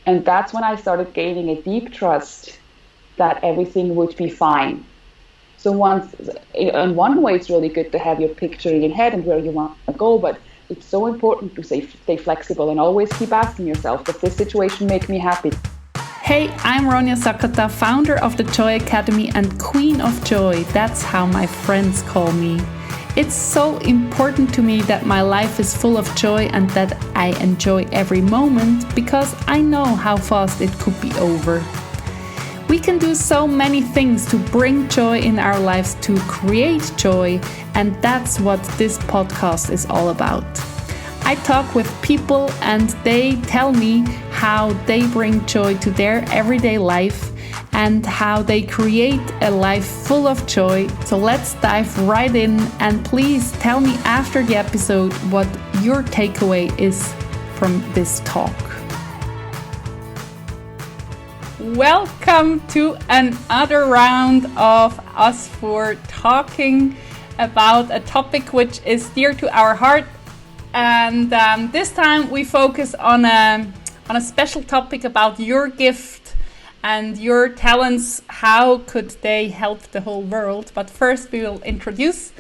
And that's when I started gaining a deep trust that everything would be fine. So in one way, it's really good to have your picture in your head and where you want to go, but it's so important to stay flexible and always keep asking yourself, does this situation make me happy? Hey, I'm Ronja Sakata, founder of the Joy Academy and Queen of Joy. That's how my friends call me. It's so important to me that my life is full of joy and that I enjoy every moment because I know how fast it could be over. We can do so many things to bring joy in our lives, to create joy, and that's what this podcast is all about. I talk with people and they tell me how they bring joy to their everyday life and how they create a life full of joy. So let's dive right in, and please tell me after the episode what your takeaway is from this talk. Welcome to another round of us for talking about a topic which is dear to our heart. And this time we focus on a special topic about your gift and your talents. How could they help the whole world? But first we will introduce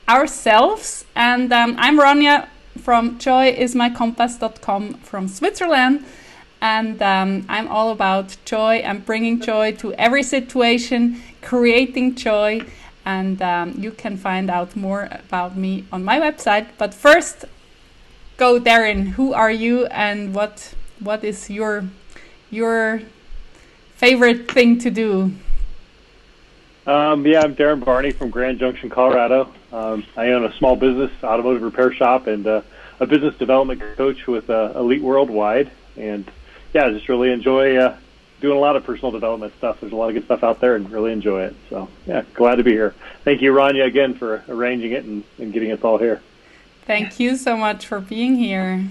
ourselves. And I'm Ronja from joyismycompass.com from Switzerland. And I'm all about joy and bringing joy to every situation, creating joy. And you can find out more about me on my website. But first, go Darren, who are you and what is your favorite thing to do? I'm Darren Barney from Grand Junction, Colorado. I own a small business, automotive repair shop, and a business development coach with Elite Worldwide. And I just really enjoy doing a lot of personal development stuff. There's a lot of good stuff out there and really enjoy it. So, glad to be here. Thank you, Ronja, again for arranging it and getting us all here. Thank you so much for being here.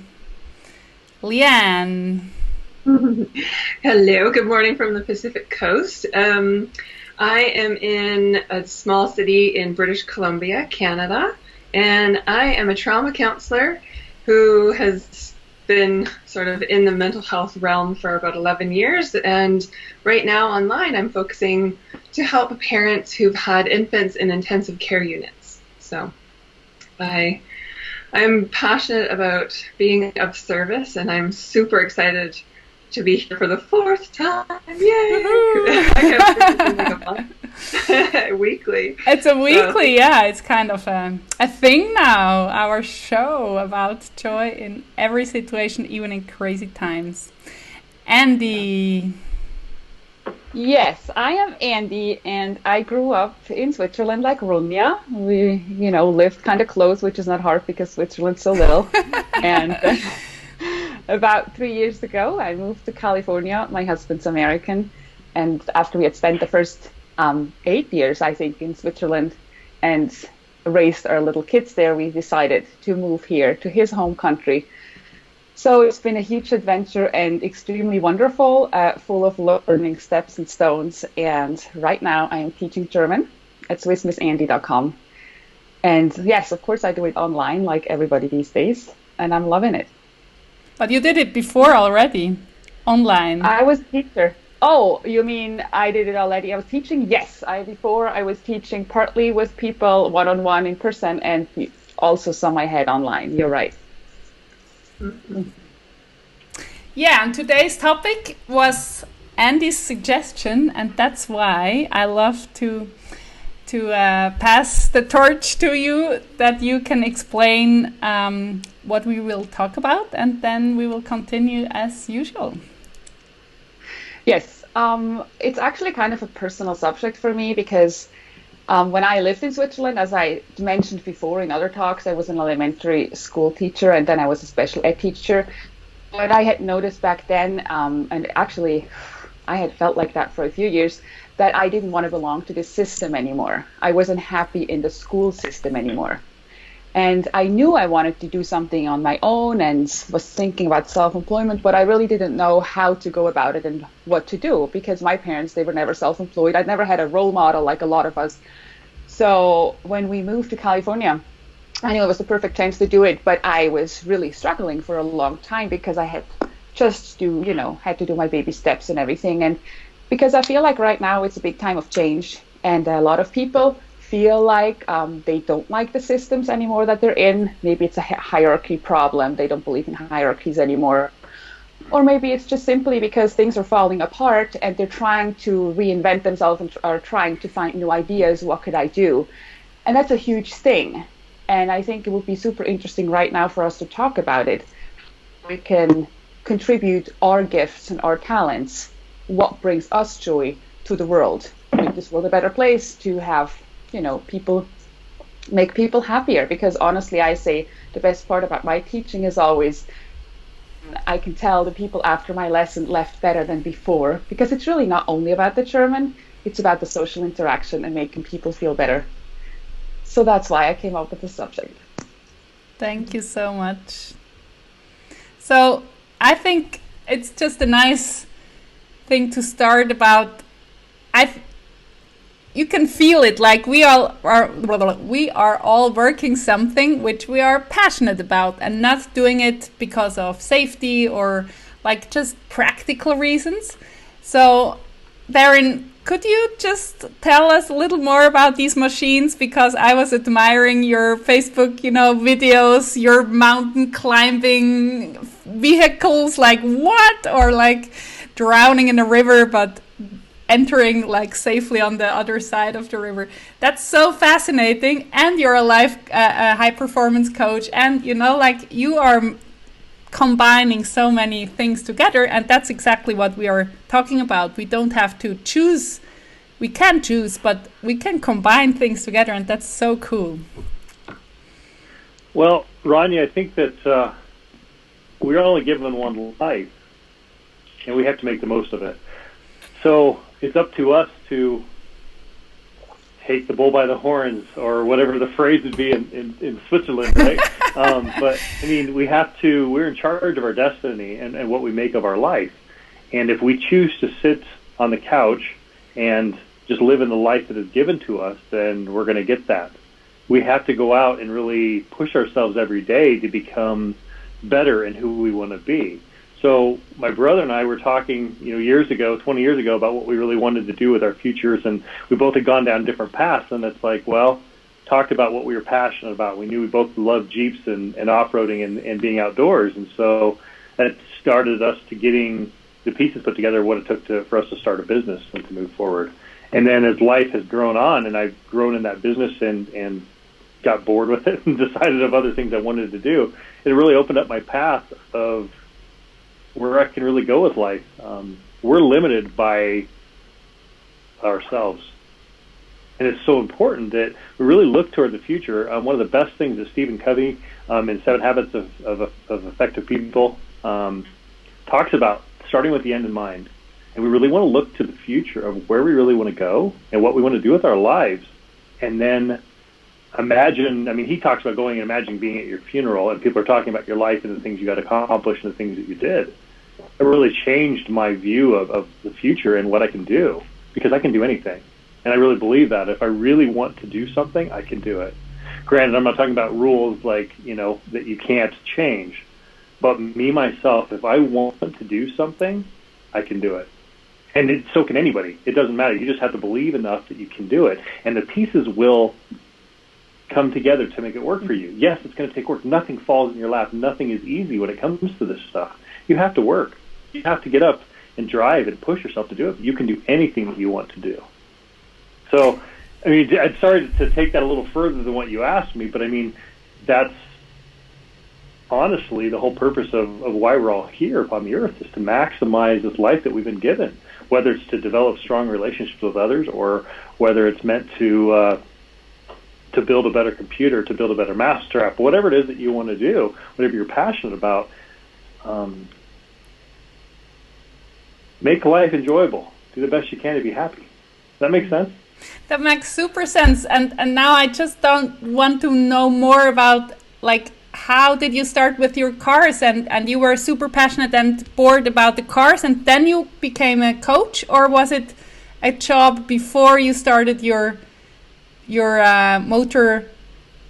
Leanne. Hello, good morning from the Pacific Coast. I am in a small city in British Columbia, Canada, and I am a trauma counselor who has been sort of in the mental health realm for about 11 years. And right now online, I'm focusing to help parents who've had infants in intensive care units. So I'm passionate about being of service, and I'm super excited to be here for the fourth time. Yay! I have weekly. It's a weekly, It's kind of a thing now. Our show about joy in every situation, even in crazy times. Andy. Yes, I am Andy, and I grew up in Switzerland like Ronja. We, lived kind of close, which is not hard because Switzerland's so little. And about 3 years ago, I moved to California. My husband's American, and after we had spent the first 8 years, I think, in Switzerland and raised our little kids there, we decided to move here to his home country. So it's been a huge adventure and extremely wonderful, full of learning steps and stones. And right now I am teaching German at swissmissandy.com. And yes, of course I do it online like everybody these days, and I'm loving it. But you did it before already, online. I was a teacher. Oh, you mean I did it already? I was teaching? Yes. Before I was teaching partly with people one-on-one in person, and also some I had online. You're right. Mm-hmm. Yeah, and today's topic was Andy's suggestion, and that's why I love to pass the torch to you, that you can explain what we will talk about, and then we will continue as usual. Yes, it's actually kind of a personal subject for me because when I lived in Switzerland, as I mentioned before in other talks, I was an elementary school teacher and then I was a special ed teacher. But I had noticed back then, and actually I had felt like that for a few years, that I didn't want to belong to this system anymore. I wasn't happy in the school system anymore. And I knew I wanted to do something on my own and was thinking about self-employment, but I really didn't know how to go about it and what to do because my parents, they were never self-employed. I'd never had a role model like a lot of us. So when we moved to California, I knew it was the perfect chance to do it, but I was really struggling for a long time because I had just do, had to do my baby steps and everything. And because I feel like right now it's a big time of change, and a lot of people feel like they don't like the systems anymore that they're in. Maybe it's a hierarchy problem. They don't believe in hierarchies anymore. Or maybe it's just simply because things are falling apart and they're trying to reinvent themselves and are trying to find new ideas. What could I do? And that's a huge thing. And I think it would be super interesting right now for us to talk about it. We can contribute our gifts and our talents, what brings us joy to the world, make this world a better place, to have, people, make people happier. Because honestly, I say the best part about my teaching is always, I can tell the people after my lesson left better than before, because it's really not only about the German, it's about the social interaction and making people feel better. So that's why I came up with the subject. Thank you so much. So I think it's just a nice thing to start about. You can feel it, like we are all working something which we are passionate about, and not doing it because of safety or like just practical reasons. So Darren, could you just tell us a little more about these machines? Because I was admiring your Facebook, videos, your mountain climbing vehicles, like what? Or like drowning in a river, but entering like safely on the other side of the river. That's so fascinating. And you're a high performance coach, and like you are combining so many things together, and that's exactly what we are talking about. We don't have to choose. We can choose, but we can combine things together, and that's so cool. Well, Ronja, I think that we're only given one life, and we have to make the most of it. So it's up to us to take the bull by the horns, or whatever the phrase would be in Switzerland, right? But I mean, we're in charge of our destiny and what we make of our life. And if we choose to sit on the couch and just live in the life that is given to us, then we're going to get that. We have to go out and really push ourselves every day to become better in who we want to be. So my brother and I were talking, 20 years ago, about what we really wanted to do with our futures, and we both had gone down different paths. And it's like, talked about what we were passionate about. We knew we both loved Jeeps and off-roading and being outdoors, and so that started us to getting the pieces put together, what it took for us to start a business and to move forward. And then as life has grown on, and I've grown in that business and got bored with it and decided of other things I wanted to do, it really opened up my path of where I can really go with life. We're limited by ourselves. And it's so important that we really look toward the future. One of the best things that Stephen Covey in 7 Habits of Effective People talks about, starting with the end in mind. And we really want to look to the future of where we really want to go and what we want to do with our lives. And then imagine, he talks about going and imagining being at your funeral, and people are talking about your life and the things you got to accomplish and the things that you did. It really changed my view of the future and what I can do, because I can do anything. And I really believe that. If I really want to do something, I can do it. Granted, I'm not talking about rules like, that you can't change. But me, myself, if I want to do something, I can do it. And so can anybody. It doesn't matter. You just have to believe enough that you can do it. And the pieces will come together to make it work for you. Yes, it's going to take work. Nothing falls in your lap. Nothing is easy when it comes to this stuff. You have to work. You have to get up and drive and push yourself to do it. You can do anything that you want to do. So, I'm sorry to take that a little further than what you asked me, but that's honestly the whole purpose of why we're all here upon the earth, is to maximize this life that we've been given, whether it's to develop strong relationships with others, or whether it's meant to build a better computer, to build a better mousetrap, whatever it is that you want to do, whatever you're passionate about. Make life enjoyable. Do the best you can to be happy. Does that make sense? That makes super sense. And now I just don't want to know more about, like, how did you start with your cars, and you were super passionate and bored about the cars, and then you became a coach, or was it a job before you started your motor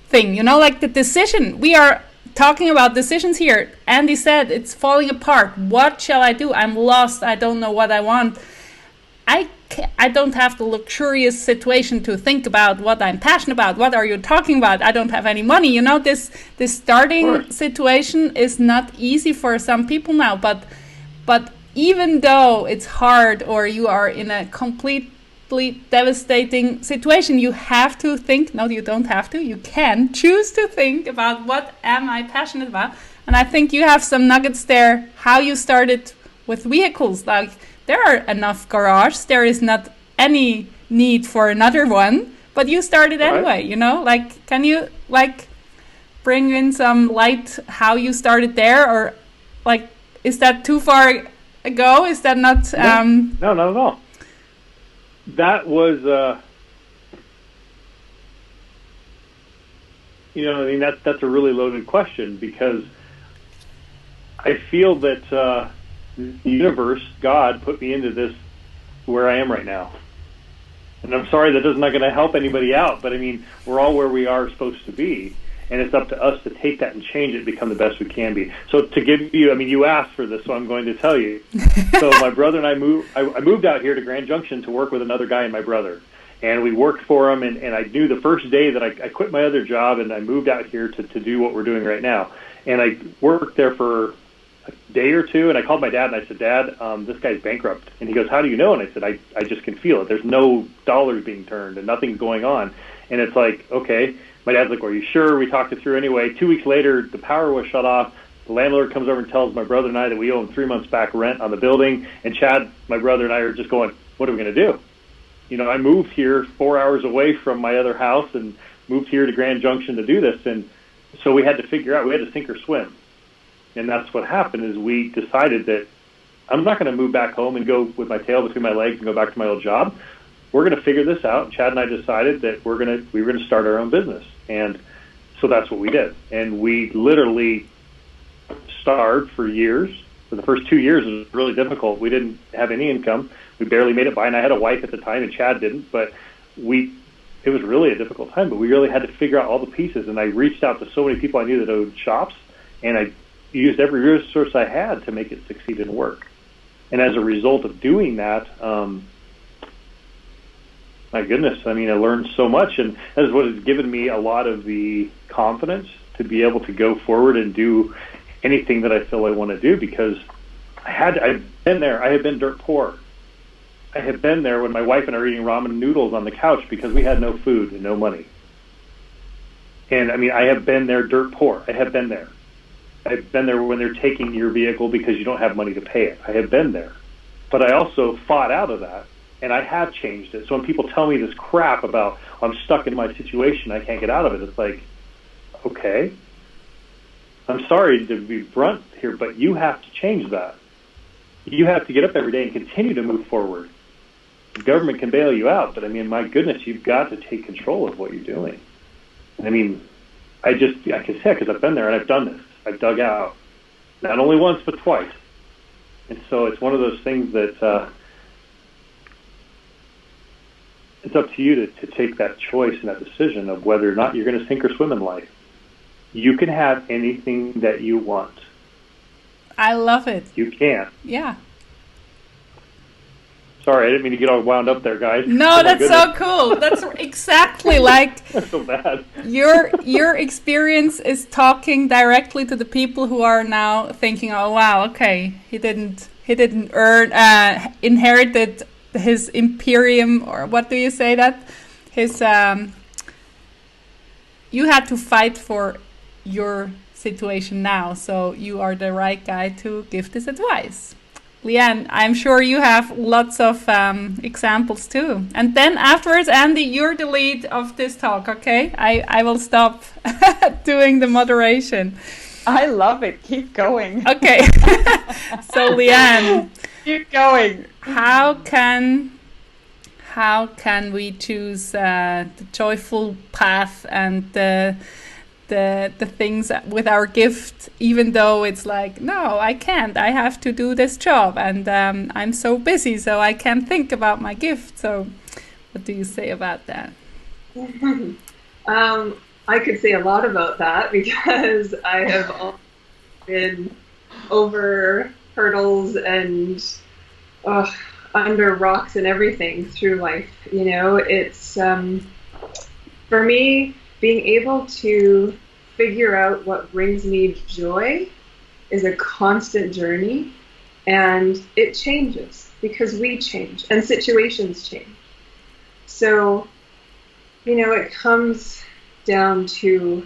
thing? Like the decision. We are talking about decisions here. Andy said it's falling apart. What shall I do? I'm lost. I don't know what I want. I don't have the luxurious situation to think about what I'm passionate about. What are you talking about? I don't have any money. You know, this starting situation is not easy for some people now. But even though it's hard or you are in a completely devastating situation, you have to think. No, you don't have to. You can choose to think about what am I passionate about. And I think you have some nuggets there. How you started with vehicles, like. There are enough garages. There is not any need for another one, but you started anyway, you know? Like, can you, like, bring in some light how you started there? Or, like, is that too far ago? Is that not... No, not at all. That was, you know, I mean, that's a really loaded question because I feel that... the universe, God, put me into this where I am right now. And I'm sorry that is not going to help anybody out, but I mean, we're all where we are supposed to be, and it's up to us to take that and change it, become the best we can be. So to give you, I mean, you asked for this, so I'm going to tell you. So my brother and I moved out here to Grand Junction to work with another guy and my brother. And we worked for him, and I knew the first day that I quit my other job and I moved out here to do what we're doing right now. And I worked there for a day or two, and I called my dad and I said, Dad, this guy's bankrupt. And he goes, how do you know? And I said, I just can feel it. There's no dollars being turned and nothing's going on. And it's like, okay. My dad's like, well, are you sure? We talked it through anyway. 2 weeks later, the power was shut off. The landlord comes over and tells my brother and I that we owe him 3 months back rent on the building. And Chad, my brother, and I are just going, what are we going to do? You know, I moved here 4 hours away from my other house and moved here to Grand Junction to do this. And so we had to figure out, we had to sink or swim. And that's what happened is we decided that I'm not going to move back home and go with my tail between my legs and go back to my old job. We're going to figure this out. And Chad and I decided that we were going to start our own business. And so that's what we did. And we literally starved for years. For the first 2 years, it was really difficult. We didn't have any income. We barely made it by. And I had a wife at the time, and Chad didn't. But it was really a difficult time. But we really had to figure out all the pieces. And I reached out to so many people I knew that owned shops, and I used every resource I had to make it succeed and work. And as a result of doing that, my goodness, I mean, I learned so much, and that is what has given me a lot of the confidence to be able to go forward and do anything that I feel I want to do, because I've been there. I have been dirt poor. I have been there when my wife and I were eating ramen noodles on the couch because we had no food and no money. And I mean, I have been there dirt poor. I have been there. I've been there when they're taking your vehicle because you don't have money to pay it. I have been there. But I also fought out of that, and I have changed it. So when people tell me this crap about, I'm stuck in my situation, I can't get out of it, it's like, okay, I'm sorry to be blunt here, but you have to change that. You have to get up every day and continue to move forward. The government can bail you out, but I mean, my goodness, you've got to take control of what you're doing. I mean, I can say it because I've been there and I've done this. I've dug out, not only once, but twice. And so it's one of those things that it's up to you to take that choice and that decision of whether or not you're going to sink or swim in life. You can have anything that you want. I love it. You can. Yeah. Sorry, I didn't mean to get all wound up there, guys. No, that's so cool. That's exactly like that's so bad. Your experience is talking directly to the people who are now thinking, "Oh wow, okay, he didn't earn inherited his imperium, or what do you say that his you had to fight for your situation now, so you are the right guy to give this advice." Leanne, I'm sure you have lots of examples too. And then afterwards, Andy, you're the lead of this talk, okay? I will stop doing the moderation. I love it. Keep going. Okay. So Leanne, keep going. How can we choose the joyful path and the things with our gift, even though it's like, no, I can't. I have to do this job, and I'm so busy, so I can't think about my gift. So, what do you say about that? I could say a lot about that because I have all been over hurdles and under rocks and everything through life. You know, it's for me, being able to figure out what brings me joy is a constant journey, and it changes because we change and situations change. So, you know, it comes down to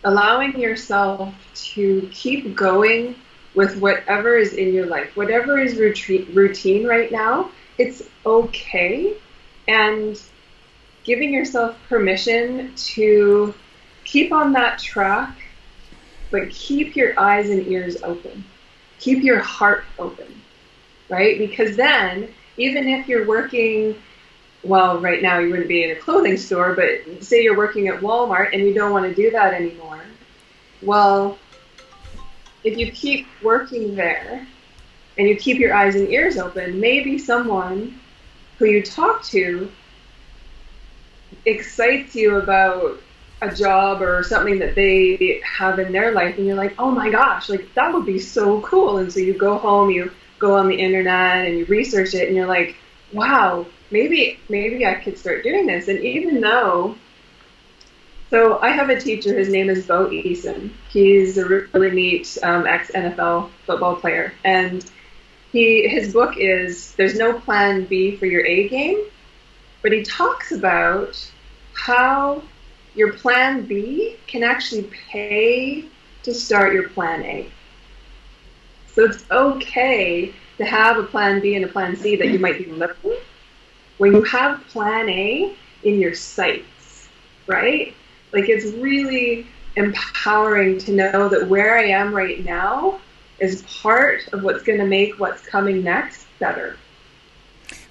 allowing yourself to keep going with whatever is in your life, whatever is routine right now. It's okay, and giving yourself permission to keep on that track, but keep your eyes and ears open. Keep your heart open, right? Because then, even if you're working, well, right now you wouldn't be in a clothing store, but say you're working at Walmart and you don't want to do that anymore. Well, if you keep working there and you keep your eyes and ears open, maybe someone who you talk to excites you about a job or something that they have in their life, and you're like, oh my gosh, like that would be so cool. And so you go home, you go on the internet and you research it, and you're like, wow, maybe I could start doing this. And even though, so I have a teacher, his name is Bo Eason. He's a really neat ex-NFL football player, and his book is There's No Plan B for Your A Game, but he talks about how your plan B can actually pay to start your plan A. So it's okay to have a plan B and a plan C that you might be living when you have plan A in your sights, right? Like, it's really empowering to know that where I am right now is part of what's going to make what's coming next better.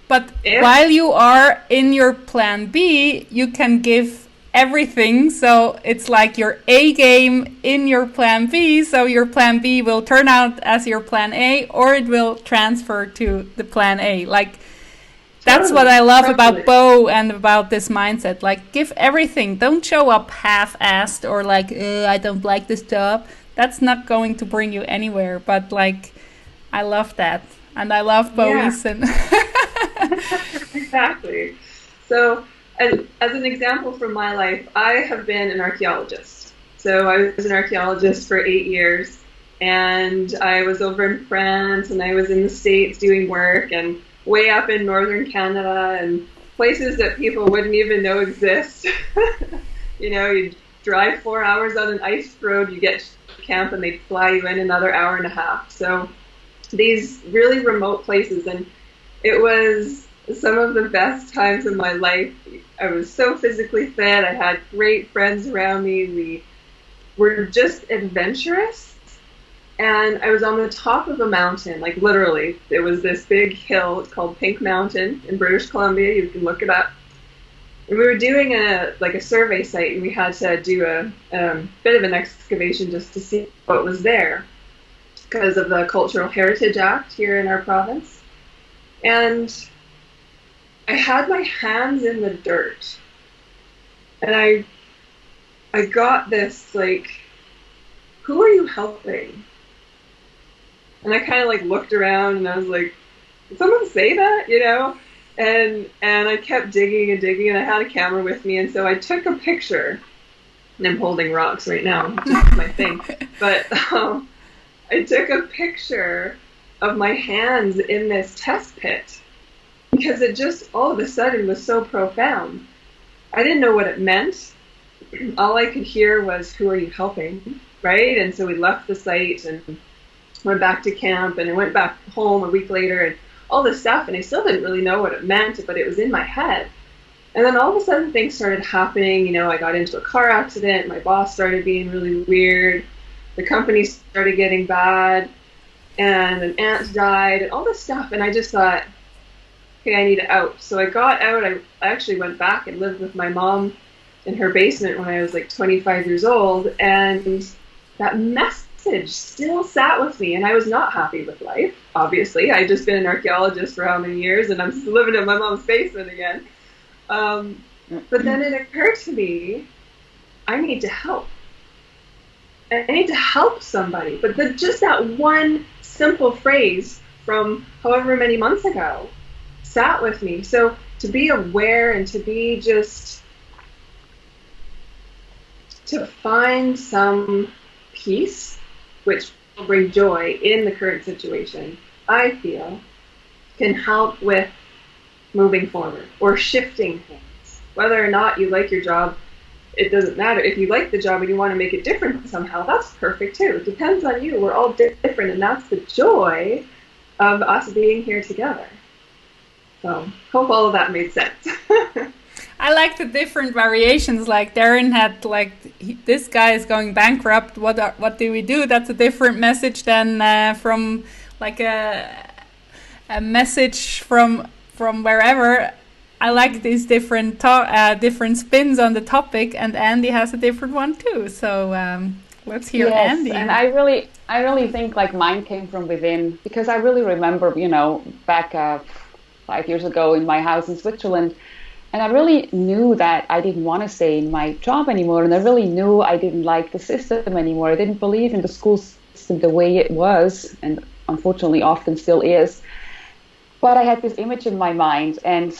But while you are in your plan B, you can give everything. So it's like your A game in your plan B. So your plan B will turn out as your plan A, or it will transfer to the plan A. Like, that's what I love about Bo and about this mindset. Like, give everything. Don't show up half-assed or like, I don't like this job. That's not going to bring you anywhere. But like, I love that. And I love Bo Eason. Exactly. So, as an example from my life, I have been an archaeologist. So I was an archaeologist for 8 years, and I was over in France, and I was in the States doing work, and way up in northern Canada, and places that people wouldn't even know exist. You know, you drive 4 hours on an ice road, you get to camp, and they'd fly you in another hour and a half. So these really remote places, and it was some of the best times of my life. I was so physically fit. I had great friends around me. We were just adventurous. And I was on the top of a mountain, like literally. There was this big hill. It's called Pink Mountain in British Columbia. You can look it up. And we were doing a survey site, and we had to do a bit of an excavation just to see what was there because of the Cultural Heritage Act here in our province. And I had my hands in the dirt, and I got this, like, who are you helping? And I kind of like looked around, and I was like, did someone say that, you know? And I kept digging and digging, and I had a camera with me, and so I took a picture, and I'm holding rocks right now, which is my thing, but I took a picture of my hands in this test pit, because it just all of a sudden was so profound. I didn't know what it meant. All I could hear was, who are you helping, right? And so we left the site and went back to camp, and I went back home a week later and all this stuff, and I still didn't really know what it meant, but it was in my head. And then all of a sudden things started happening. You know, I got into a car accident, my boss started being really weird, the company started getting bad, and an aunt died, and all this stuff, and I just thought, okay, I need out. So I got out. I actually went back and lived with my mom in her basement when I was like 25 years old, and that message still sat with me, and I was not happy with life, obviously. I'd just been an archaeologist for how many years, and I'm still living in my mom's basement again. But then it occurred to me I need to help. I need to help somebody. But just that one simple phrase from however many months ago sat with me. So to be aware and to be just, to find some peace, which will bring joy in the current situation, I feel, can help with moving forward or shifting things. Whether or not you like your job, it doesn't matter. If you like the job and you want to make it different somehow, that's perfect too. It depends on you. We're all different, and that's the joy of us being here together. So, hope all of that made sense. I like the different variations. Like Darren had, like, this guy is going bankrupt. What do we do? That's a different message than from like a message from wherever. I like these different different spins on the topic, and Andy has a different one too. So let's hear Andy. And I really think like mine came from within, because I really remember, back 5 years ago in my house in Switzerland, and I really knew that I didn't want to stay in my job anymore, and I really knew I didn't like the system anymore. I didn't believe in the school system the way it was, and unfortunately often still is. But I had this image in my mind, and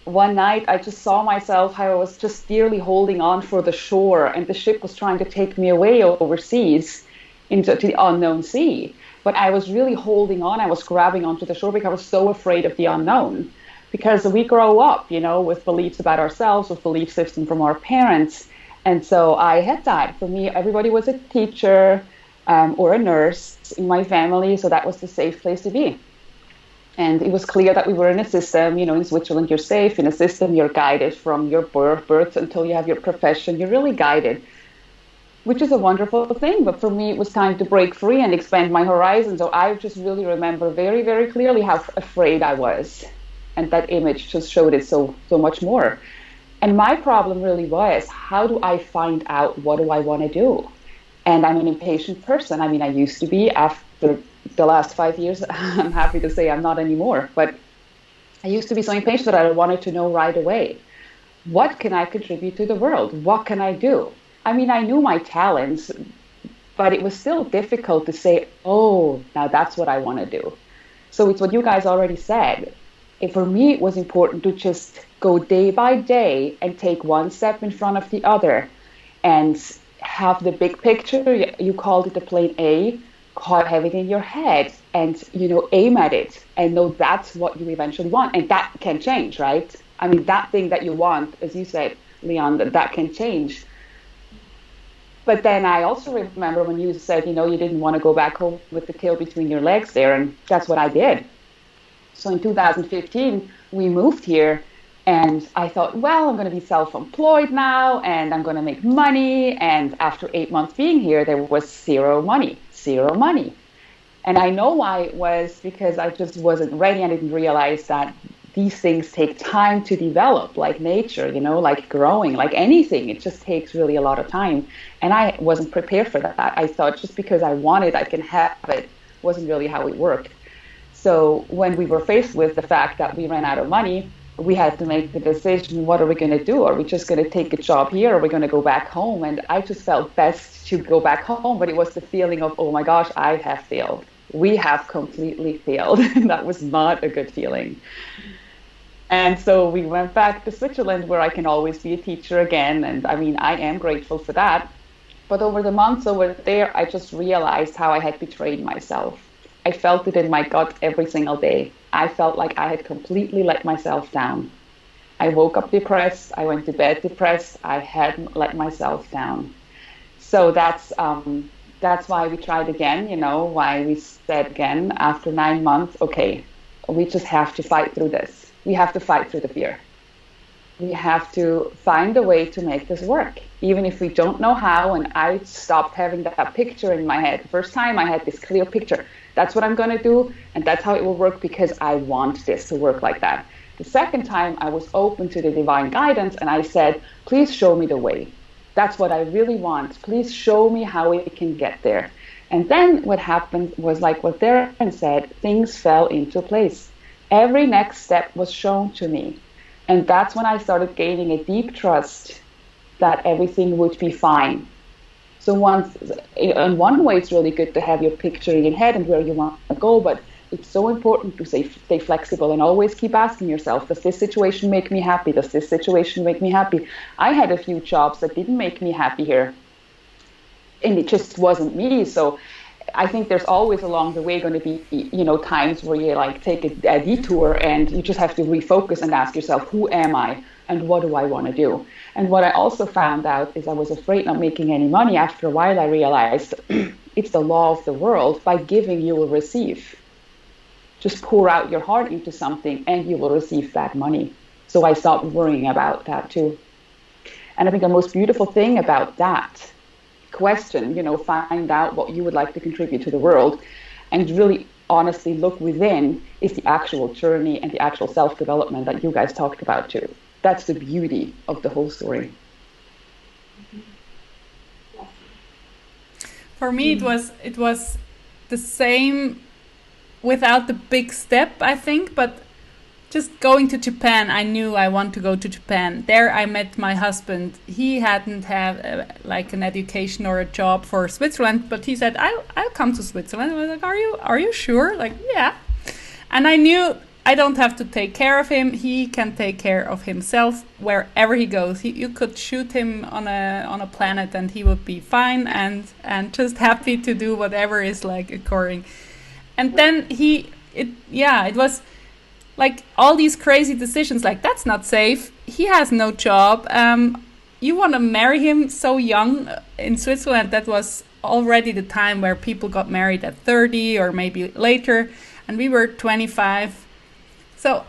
one night I just saw myself how I was just dearly holding on for the shore, and the ship was trying to take me away overseas into the unknown sea. But I was really holding on. I was grabbing onto the shore because I was so afraid of the unknown. Because we grow up, with beliefs about ourselves, with belief system from our parents. And so I had that. For me, everybody was a teacher or a nurse in my family, so that was the safe place to be. And it was clear that we were in a system, in Switzerland you're safe. In a system you're guided from your birth until you have your profession. You're really guided, which is a wonderful thing. But for me, it was time to break free and expand my horizons. So I just really remember very, very clearly how afraid I was. And that image just showed it so much more. And my problem really was, how do I find out what do I want to do? And I'm an impatient person. I mean, I used to be. After the last 5 years, I'm happy to say I'm not anymore. But I used to be so impatient that I wanted to know right away. What can I contribute to the world? What can I do? I mean, I knew my talents, but it was still difficult to say, oh, now that's what I want to do. So it's what you guys already said. For me, it was important to just go day by day and take one step in front of the other and have the big picture. You called it the plan A, have it in your head and, aim at it and know that's what you eventually want. And that can change, right? I mean, that thing that you want, as you said, Leon, that can change. But then I also remember when you said, you didn't want to go back home with the tail between your legs there. And that's what I did. So in 2015, we moved here, and I thought, well, I'm going to be self-employed now, and I'm going to make money. And after 8 months being here, there was zero money. And I know why it was, because I just wasn't ready. I didn't realize that these things take time to develop, like nature, like growing, like anything. It just takes really a lot of time. And I wasn't prepared for that. I thought just because I wanted, I can have it. Wasn't really how it worked. So when we were faced with the fact that we ran out of money, we had to make the decision, what are we going to do? Are we just going to take a job here? Or are we going to go back home? And I just felt best to go back home. But it was the feeling of, oh my gosh, I have failed. We have completely failed. That was not a good feeling. And so we went back to Switzerland, where I can always be a teacher again. And I mean, I am grateful for that. But over the months over there, I just realized how I had betrayed myself. I felt it in my gut every single day. I felt like I had completely let myself down. I woke up depressed. I went to bed depressed. I hadn't let myself down. So that's why we tried again, why we said again after 9 months, okay, we just have to fight through this. We have to fight through the fear. We have to find a way to make this work, even if we don't know how. And I stopped having that picture in my head. The first time I had this clear picture. That's what I'm going to do, and that's how it will work because I want this to work like that. The second time, I was open to the divine guidance, and I said, please show me the way. That's what I really want. Please show me how we can get there. And then what happened was like what Darren said, things fell into place. Every next step was shown to me. And that's when I started gaining a deep trust that everything would be fine. So in one way, it's really good to have your picture in your head and where you want to go, but it's so important to stay flexible and always keep asking yourself, does this situation make me happy? Does this situation make me happy? I had a few jobs that didn't make me happy here, and it just wasn't me. So I think there's always along the way going to be, times where you like take a detour and you just have to refocus and ask yourself, who am I and what do I want to do? And what I also found out is I was afraid not making any money. After a while, I realized it's the law of the world. By giving, you will receive. Just pour out your heart into something and you will receive that money. So I stopped worrying about that too. And I think the most beautiful thing about that question, find out what you would like to contribute to the world and really honestly look within, is the actual journey and the actual self-development that you guys talked about too. That's the beauty of the whole story. For me, it was the same without the big step, I think, but just going to Japan, I knew I want to go to Japan. There I met my husband. He hadn't had like an education or a job for Switzerland, but he said, I'll come to Switzerland. I was like, are you sure? Like, yeah. And I knew I don't have to take care of him. He can take care of himself wherever he goes. You could shoot him on a planet and he would be fine and just happy to do whatever is like occurring. And then it was like all these crazy decisions, like that's not safe. He has no job. You want to marry him so young in Switzerland. That was already the time where people got married at 30 or maybe later. And we were 25. So,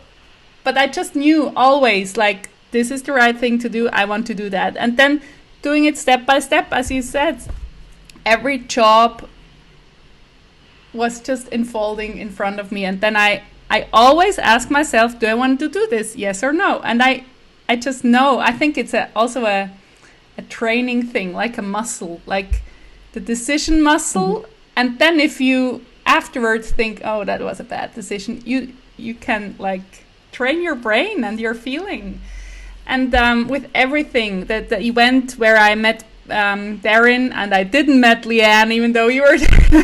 but I just knew always like, this is the right thing to do. I want to do that. And then doing it step by step, as you said, every job was just unfolding in front of me. And then I always ask myself, do I want to do this? Yes or no? And I just know. I think it's also a training thing, like a muscle, like the decision muscle. Mm-hmm. And then if you afterwards think, oh, that was a bad decision, you can like train your brain and your feeling. And with everything, that event where I met Darren and I didn't met Leanne, even though you were there.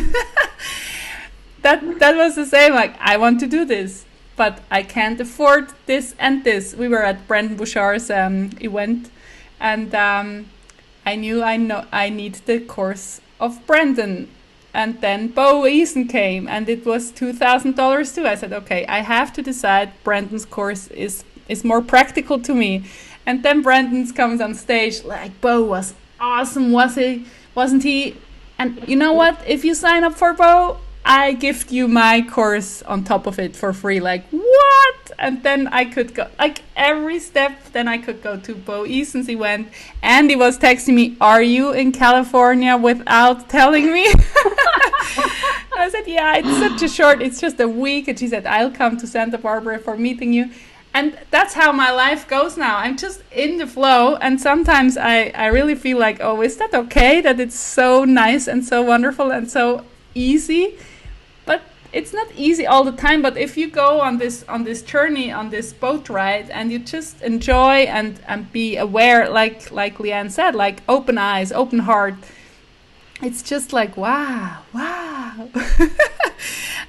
That was the same, like, I want to do this, but I can't afford this and this. We were at Brendan Bouchard's event, and I knew I need the course of Brendan. And then Bo Eason came, and it was $2,000 too. I said, okay, I have to decide Brendan's course is more practical to me. And then Brendan comes on stage, like, Bo was awesome, wasn't he? And you know what? If you sign up for Bo, I gift you my course on top of it for free. Like, what? And then I could go, like, every step, then I could go to Bo Eason's event. Andy was texting me, are you in California, without telling me? I said, yeah, it's just a week. And she said, I'll come to Santa Barbara for meeting you. And that's how my life goes now. I'm just in the flow. And sometimes I really feel like, oh, is that okay? That it's so nice and so wonderful and so easy? But it's not easy all the time. But if you go on this journey, on this boat ride, and you just enjoy and be aware, like Leanne said, like open eyes, open heart, it's just like, wow.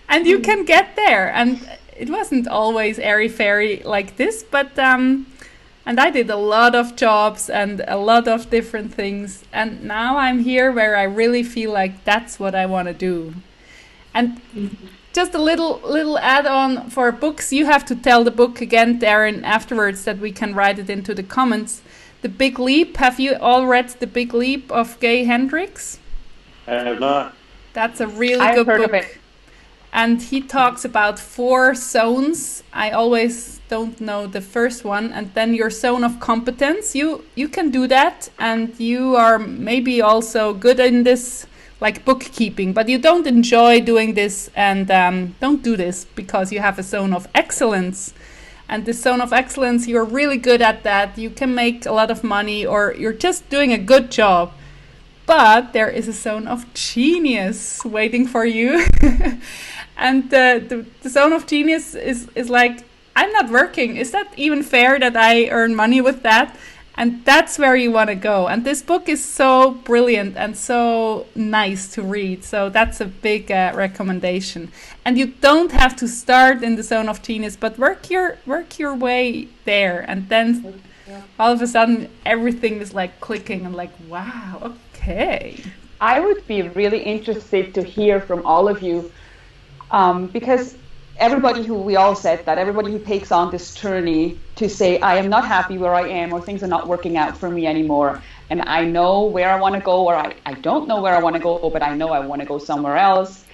And you can get there. And it wasn't always airy-fairy like this, but and I did a lot of jobs and a lot of different things. And now I'm here where I really feel like that's what I want to do. And just a little add-on for books. You have to tell the book again, Darren, afterwards, that we can write it into the comments. The Big Leap. Have you all read The Big Leap of Gay Hendricks? I have not. That's a really good book. I've heard of it. And he talks about 4 zones. I always don't know the first one. And then your zone of competence. You can do that. And you are maybe also good in this, like bookkeeping. But you don't enjoy doing this. And don't do this because you have a zone of excellence. And the zone of excellence, you're really good at that. You can make a lot of money, or you're just doing a good job. But there is a zone of genius waiting for you. And the zone of genius is like, I'm not working. Is that even fair that I earn money with that? And that's where you want to go. And this book is so brilliant and so nice to read. So that's a big recommendation. And you don't have to start in the zone of genius, but work your way there. And then all of a sudden, everything is like clicking and like, wow, okay. I would be really interested to hear from all of you, because everybody we all said that, everybody who takes on this journey to say, I am not happy where I am, or things are not working out for me anymore, and I know where I want to go, or I don't know where I want to go, but I know I want to go somewhere else.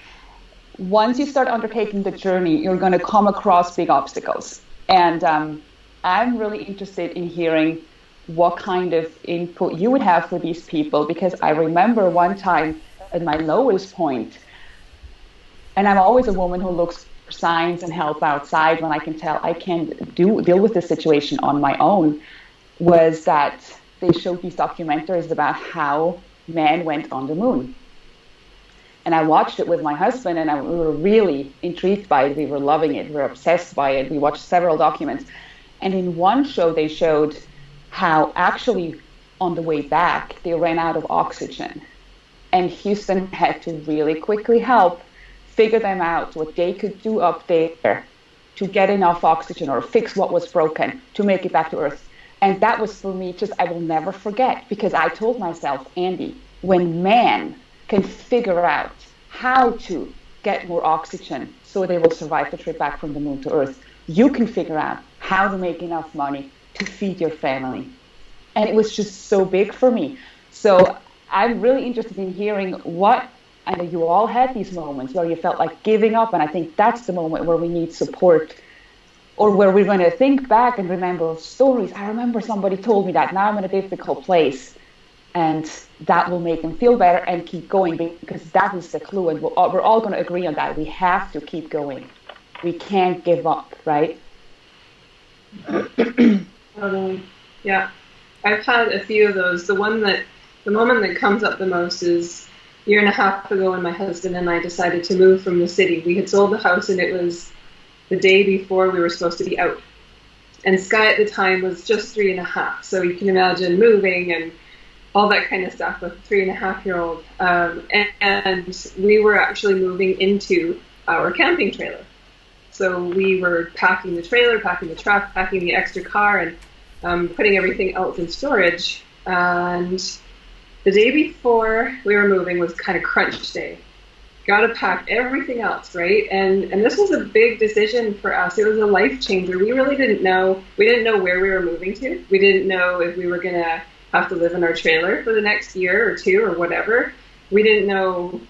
Once you start undertaking the journey, you're going to come across big obstacles. And I'm really interested in hearing what kind of input you would have for these people, because I remember one time at my lowest point, and I'm always a woman who looks for signs and help outside when I can tell I can't deal with the situation on my own, was that they showed these documentaries about how men went on the moon. And I watched it with my husband, and we were really intrigued by it. We were loving it. We were obsessed by it. We watched several documents. And in one show, they showed how actually on the way back, they ran out of oxygen. And Houston had to really quickly help figure them out what they could do up there to get enough oxygen or fix what was broken to make it back to Earth. And that was for me just, I will never forget, because I told myself, Andy, when man can figure out how to get more oxygen so they will survive the trip back from the moon to Earth, you can figure out how to make enough money to feed your family. And it was just so big for me. So I'm really interested in hearing what, I know you all had these moments where you felt like giving up, and I think that's the moment where we need support, or where we're going to think back and remember stories. I remember somebody told me that, now I'm in a difficult place, and that will make them feel better and keep going, because that is the clue, and we're all going to agree on that. We have to keep going. We can't give up, right? Yeah, I've had a few of those. The moment that comes up the most is a year and a half ago when my husband and I decided to move from the city. We had sold the house, and it was the day before we were supposed to be out. And Sky at the time was just 3.5, so you can imagine moving and all that kind of stuff with a 3.5-year-old. And we were actually moving into our camping trailer. So we were packing the trailer, packing the truck, packing the extra car, and putting everything else in storage. And the day before we were moving was kind of crunch day. Got to pack everything else, right? And this was a big decision for us. It was a life changer. We really didn't know. We didn't know where we were moving to. We didn't know if we were going to have to live in our trailer for the next year or two or whatever. We didn't know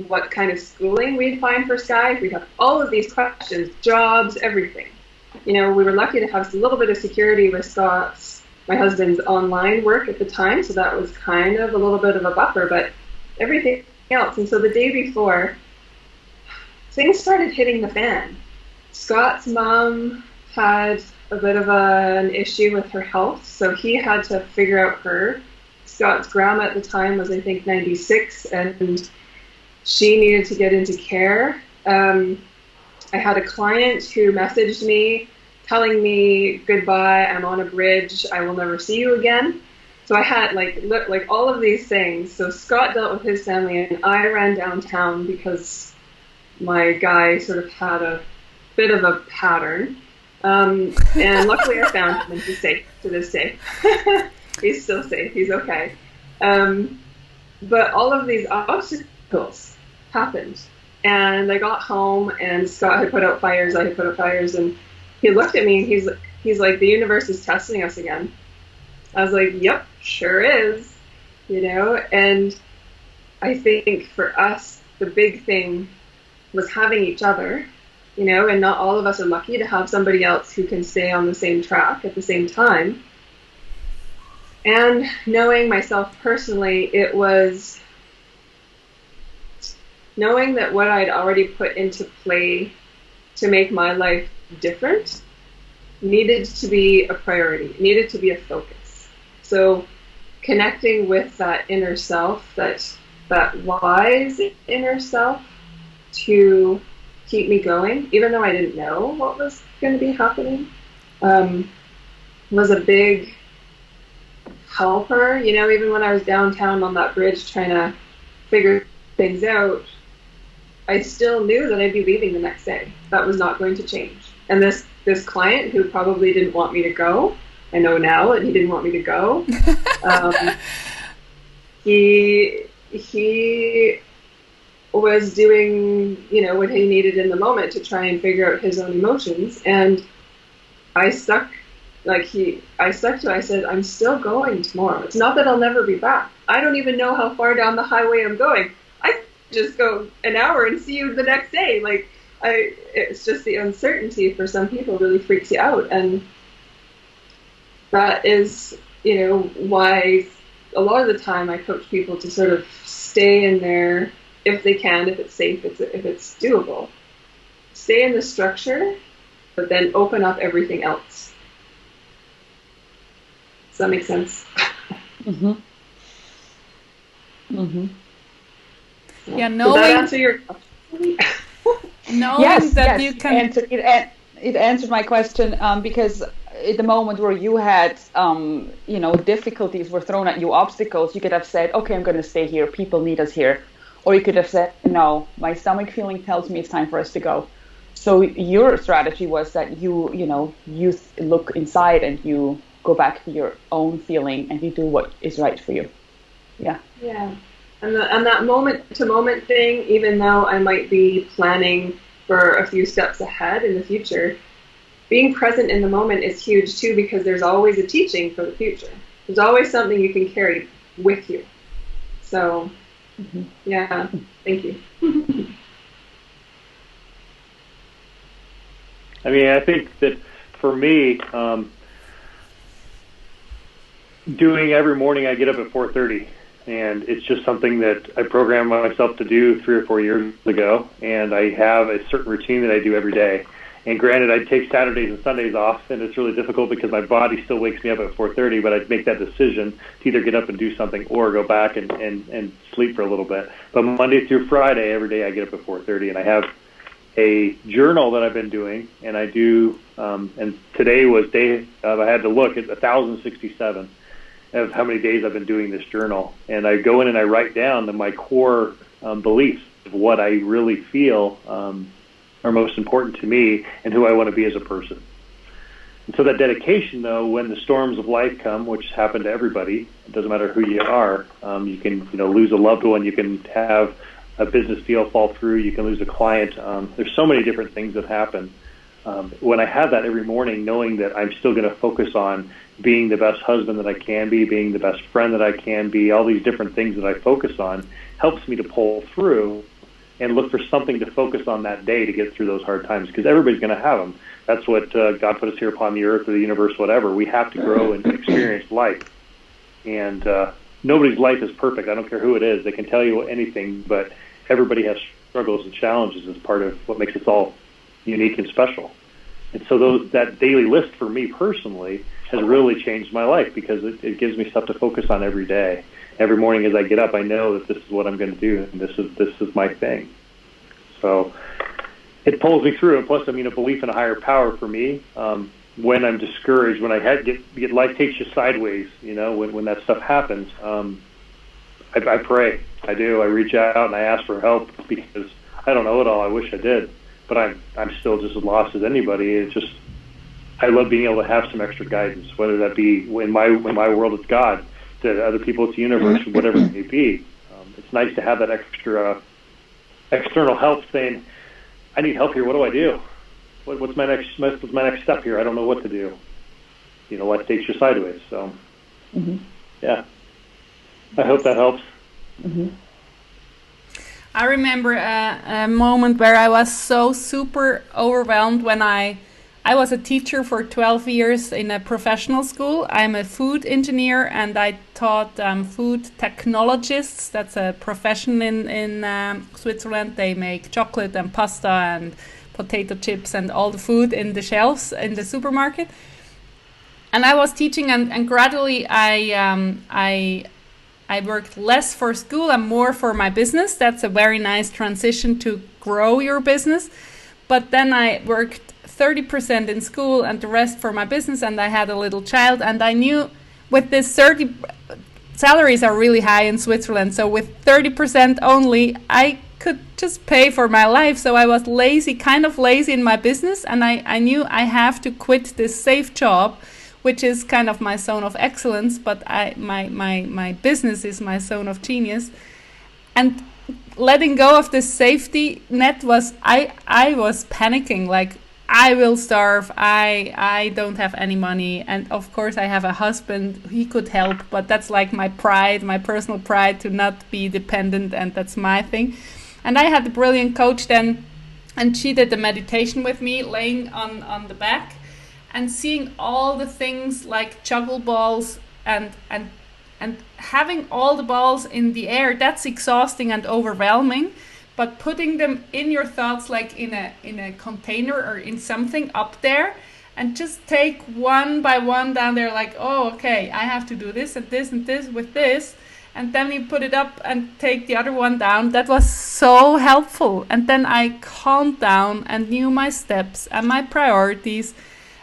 what kind of schooling we'd find for Sky. We'd have all of these questions, jobs, everything. You know, we were lucky to have a little bit of security with my husband's online work at the time, so that was kind of a little bit of a buffer, but everything else. And so the day before, things started hitting the fan. Scott's mom had a bit of an issue with her health, so he had to figure out her. Scott's grandma at the time was, I think, 96, and she needed to get into care. I had a client who messaged me telling me, goodbye, I'm on a bridge, I will never see you again. So I had like all of these things. So Scott dealt with his family, and I ran downtown because my guy sort of had a bit of a pattern. And luckily I found him, and he's safe to this day. He's still safe, he's okay. But all of these obstacles happened. And I got home, and Scott had put out fires, I had put out fires, and he looked at me, and he's like, the universe is testing us again. I was like, yep, sure is, you know. And I think for us, the big thing was having each other, you know, and not all of us are lucky to have somebody else who can stay on the same track at the same time. And knowing myself personally, it was knowing that what I'd already put into play to make my life different needed to be a priority, needed to be a focus. So connecting with that inner self, that wise inner self, to keep me going, even though I didn't know what was going to be happening, was a big help her. Even when I was downtown on that bridge trying to figure things out, I still knew that I'd be leaving the next day. That was not going to change. And this client who probably didn't want me to go, I know now that he didn't want me to go. He was doing, what he needed in the moment to try and figure out his own emotions. And I stuck to it. I said, I'm still going tomorrow. It's not that I'll never be back. I don't even know how far down the highway I'm going. I just go an hour and see you the next day. It's just the uncertainty for some people really freaks you out. And that is, why a lot of the time I coach people to sort of stay in there if they can, if it's safe, if it's doable. Stay in the structure, but then open up everything else. Does that make sense? Mm-hmm. Mm-hmm. Yeah, Does that answer your question? Yes, you can. It answered my question because at the moment where you had, difficulties were thrown at you, obstacles, you could have said, okay, I'm going to stay here. People need us here. Or you could have said, no, my stomach feeling tells me it's time for us to go. So your strategy was that you look inside and you go back to your own feeling and you do what is right for you. Yeah. Yeah. And that moment-to-moment thing, even though I might be planning for a few steps ahead in the future, being present in the moment is huge too, because there's always a teaching for the future. There's always something you can carry with you. So, yeah, thank you. I mean, I think that for me, doing every morning, I get up at 4:30. And it's just something that I programmed myself to do 3 or 4 years ago. And I have a certain routine that I do every day. And granted, I take Saturdays and Sundays off, and it's really difficult because my body still wakes me up at 4:30, but I make that decision to either get up and do something or go back and sleep for a little bit. But Monday through Friday, every day I get up at 4:30, and I have a journal that I've been doing, and I do, and today was I had to look at 1,067. Of how many days I've been doing this journal, and I go in and I write down my core beliefs of what I really feel are most important to me and who I want to be as a person. And so that dedication, though, when the storms of life come, which happen to everybody, it doesn't matter who you are, you can lose a loved one, you can have a business deal fall through, you can lose a client. There's so many different things that happen. When I have that every morning, knowing that I'm still going to focus on being the best husband that I can be, being the best friend that I can be, all these different things that I focus on, helps me to pull through and look for something to focus on that day to get through those hard times, because everybody's going to have them. That's what God put us here upon the earth or the universe, whatever. We have to grow and experience life. And nobody's life is perfect. I don't care who it is. They can tell you anything, but everybody has struggles and challenges as part of what makes us all unique and special. And so that daily list for me personally has really changed my life, because it gives me stuff to focus on every day. Every morning as I get up, I know that this is what I'm going to do, and this is my thing. So it pulls me through. And plus, a belief in a higher power for me. When I'm discouraged, when I get life takes you sideways, when that stuff happens, I pray. I do. I reach out and I ask for help, because I don't know it all. I wish I did, but I'm still just as lost as anybody. It's just, I love being able to have some extra guidance, whether that be in my world it's God, to other people it's the universe, whatever it may be. It's nice to have that extra external help saying, I need help here. What do I do? What's my next step here? I don't know what to do. Life takes you sideways. So, yeah. I hope that helps. Mm-hmm. I remember a moment where I was so super overwhelmed when I was a teacher for 12 years in a professional school. I'm a food engineer, and I taught food technologists. That's a profession in Switzerland. They make chocolate and pasta and potato chips and all the food in the shelves in the supermarket. And I was teaching, and gradually I worked less for school and more for my business. That's a very nice transition to grow your business. But then I worked 30% in school and the rest for my business, and I had a little child, and I knew with this 30 salaries are really high in Switzerland, so with 30% only, I could just pay for my life. So I was lazy, kind of lazy in my business, and I knew I have to quit this safe job, which is kind of my zone of excellence, but my business is my zone of genius. And letting go of this safety net was, I was panicking, like, I will starve, I don't have any money, and of course I have a husband, he could help, but that's like my pride, my personal pride to not be dependent, and that's my thing. And I had a brilliant coach then, and she did the meditation with me, laying on the back, and seeing all the things like juggle balls and having all the balls in the air, that's exhausting and overwhelming. But putting them in your thoughts, like in a container or in something up there, and just take one by one down there, like, oh, okay, I have to do this and this and this with this, and then you put it up and take the other one down. That was so helpful. And then I calmed down and knew my steps and my priorities,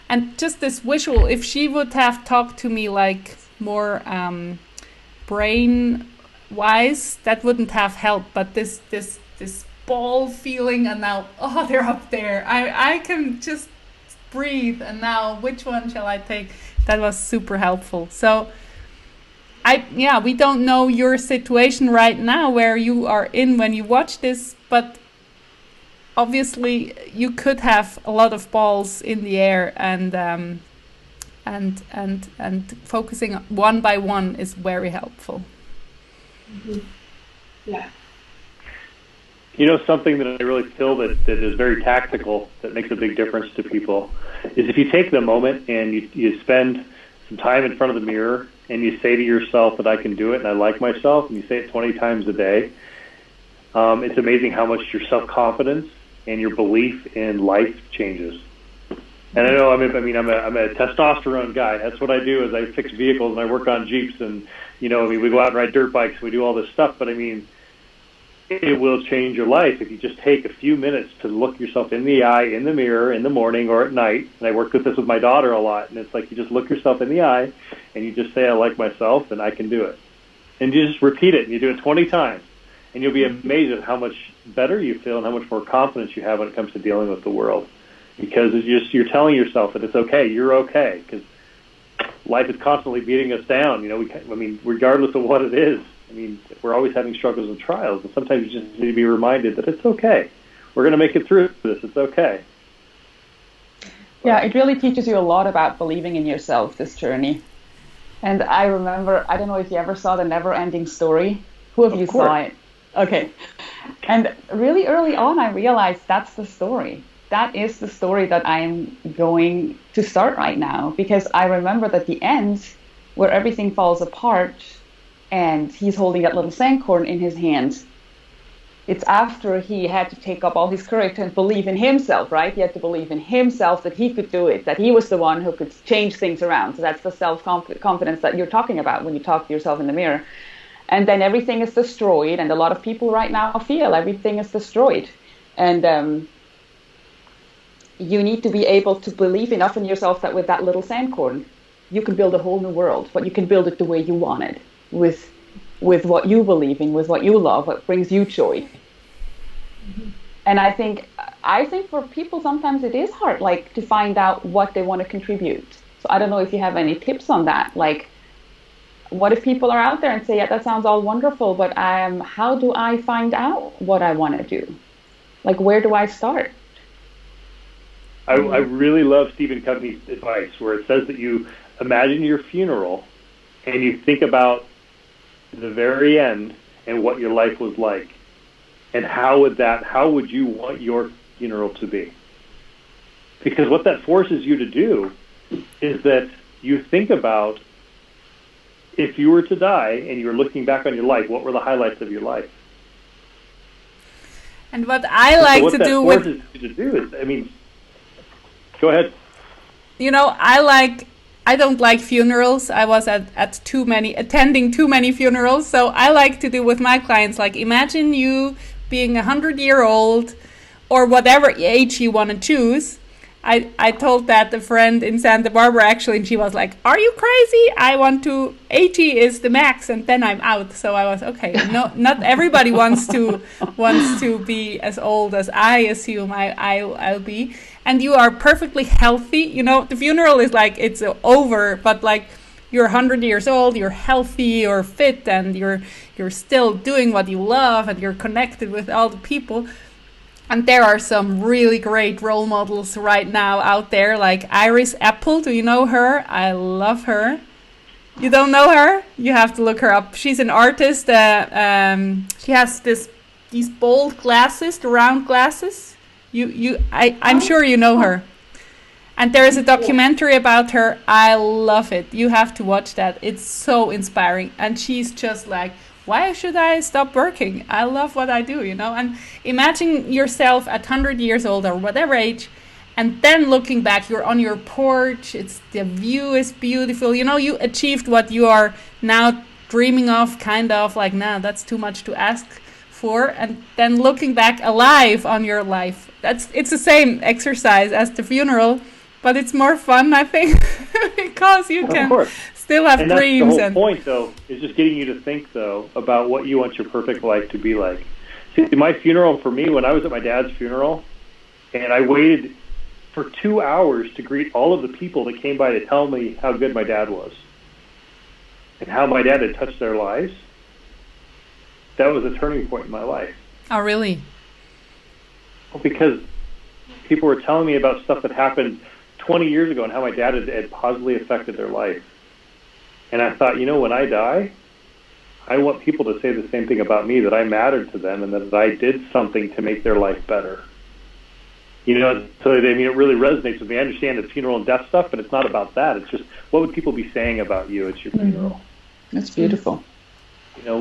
and just this visual. If she would have talked to me like more brain wise, that wouldn't have helped. But this ball feeling, and now, oh, they're up there, I can just breathe, and now which one shall I take? That was super helpful. So we don't know your situation right now where you are in when you watch this, but obviously you could have a lot of balls in the air, and focusing one by one is very helpful. Mm-hmm. Yeah. You know, something that I really feel that is very tactical, that makes a big difference to people, is if you take the moment and you spend some time in front of the mirror and you say to yourself that I can do it and I like myself, and you say it 20 times a day, it's amazing how much your self-confidence and your belief in life changes. And I know, I'm a testosterone guy. That's what I do, is I fix vehicles and I work on Jeeps, and, we go out and ride dirt bikes, we do all this stuff, but it will change your life if you just take a few minutes to look yourself in the eye, in the mirror, in the morning or at night. And I work with this with my daughter a lot, and it's like you just look yourself in the eye and you just say, I like myself and I can do it. And you just repeat it, and you do it 20 times. And you'll be amazed at how much better you feel and how much more confidence you have when it comes to dealing with the world. Because you're telling yourself that it's okay, you're okay. Because life is constantly beating us down. Regardless of what it is. We're always having struggles and trials, and sometimes you just need to be reminded that it's okay. We're going to make it through this. It's okay. Yeah, it really teaches you a lot about believing in yourself, this journey. And I remember, I don't know if you ever saw The Never-Ending Story. Who of you saw it? Okay. And really early on, I realized that's the story. That is the story that I'm going to start right now, because I remember that the end, where everything falls apart, and he's holding that little sandcorn in his hand. It's after he had to take up all his courage and believe in himself, right? He had to believe in himself that he could do it, that he was the one who could change things around. So that's the self-confidence that you're talking about when you talk to yourself in the mirror. And then everything is destroyed, and a lot of people right now feel everything is destroyed. And you need to be able to believe enough in yourself that with that little sandcorn, you can build a whole new world, but you can build it the way you want it. With what you believe in, with what you love, what brings you joy. Mm-hmm. And I think for people sometimes it is hard, like, to find out what they want to contribute. So I don't know if you have any tips on that. Like, what if people are out there and say, yeah, that sounds all wonderful, but how do I find out what I want to do? Like, where do I start? I really love Stephen Covey's advice, where it says that you imagine your funeral and you think about the very end and what your life was like, and how would you want your funeral to be? Because what that forces you to do is that you think about, if you were to die and you were looking back on your life, what were the highlights of your life? And what I like to do go ahead. I don't like funerals. I was attending too many funerals. So I like to do with my clients, like, imagine you being 100-year-old or whatever age you want to choose. I told that a friend in Santa Barbara actually, and she was like, "Are you crazy? 80 is the max, and then I'm out." So I was okay. No, not everybody wants to be as old as I assume I'll be. And you are perfectly healthy. You know, the funeral is like it's over, but like you're 100 years old, you're healthy, you're fit, and you're still doing what you love, and you're connected with all the people. And there are some really great role models right now out there, like Iris Apple. Do you know her? I love her. You don't know her? You have to look her up. She's an artist. She has these bold glasses, the round glasses. I'm sure you know her. And there is a documentary about her. I love it. You have to watch that. It's so inspiring. And she's just like, why should I stop working? I love what I do, you know? And imagine yourself at 100 years old or whatever age, and then looking back, you're on your porch, the view is beautiful. You know, you achieved what you are now dreaming of, kind of like, nah, that's too much to ask for. And then looking back alive on your life. It's the same exercise as the funeral, but it's more fun, I think, because you can still have dreams. And that's the whole point, though, is just getting you to think, though, about what you want your perfect life to be like. See, my funeral, for me, when I was at my dad's funeral, and I waited for 2 hours to greet all of the people that came by to tell me how good my dad was and how my dad had touched their lives, that was a turning point in my life. Oh, really? Well, because people were telling me about stuff that happened 20 years ago and how my dad had positively affected their life. And I thought, you know, when I die, I want people to say the same thing about me, that I mattered to them and that I did something to make their life better. You know, so I mean, it really resonates with me. I understand the funeral and death stuff, but it's not about that. It's just, what would people be saying about you at your funeral? That's beautiful. You know,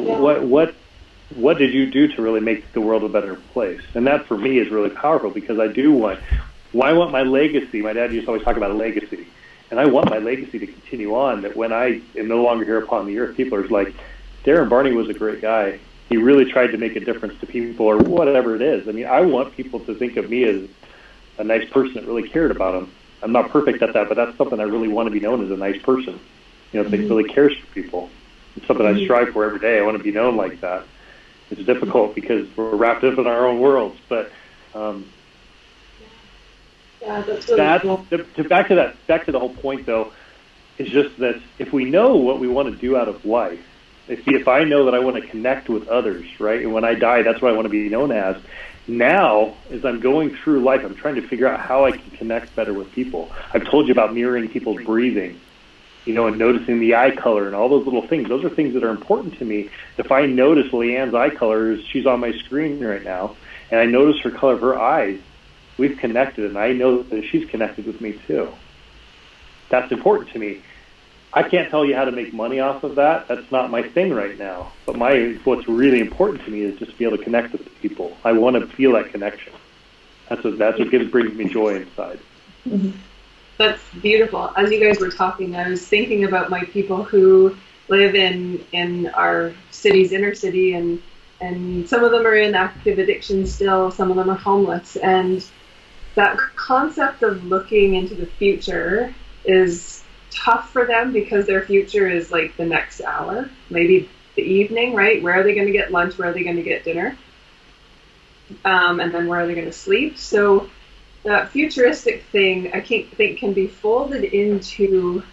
what did you do to really make the world a better place? And that, for me, is really powerful, because I want my legacy. My dad used to always talk about a legacy. And I want my legacy to continue on, that when I am no longer here upon the earth, people are like, Darren Barney was a great guy. He really tried to make a difference to people, or whatever it is. I mean, I want people to think of me as a nice person that really cared about them. I'm not perfect at that, but that's something I really want to be known as, a nice person. You know, that really cares for people. It's something I strive for every day. I want to be known like that. It's difficult because we're wrapped up in our own worlds, but that's really cool. Back to the whole point, though, is just that if we know what we want to do out of life, if I know that I want to connect with others, right, and when I die, that's what I want to be known as. Now, as I'm going through life, I'm trying to figure out how I can connect better with people. I've told you about mirroring people's breathing, you know, and noticing the eye color and all those little things. Those are things that are important to me. If I notice Leanne's eye color, she's on my screen right now, and I notice her color of her eyes, we've connected, and I know that she's connected with me too. That's important to me. I can't tell you how to make money off of that. That's not my thing right now. But what's really important to me is just to be able to connect with people. I want to feel that connection. That's what brings me joy inside. Mm-hmm. That's beautiful. As you guys were talking, I was thinking about my people who live in our city's inner city, and some of them are in active addiction still, some of them are homeless. And that concept of looking into the future is tough for them, because their future is like the next hour, maybe the evening, right? Where are they going to get lunch? Where are they going to get dinner? And then where are they going to sleep? So that futuristic thing, I think, can be folded into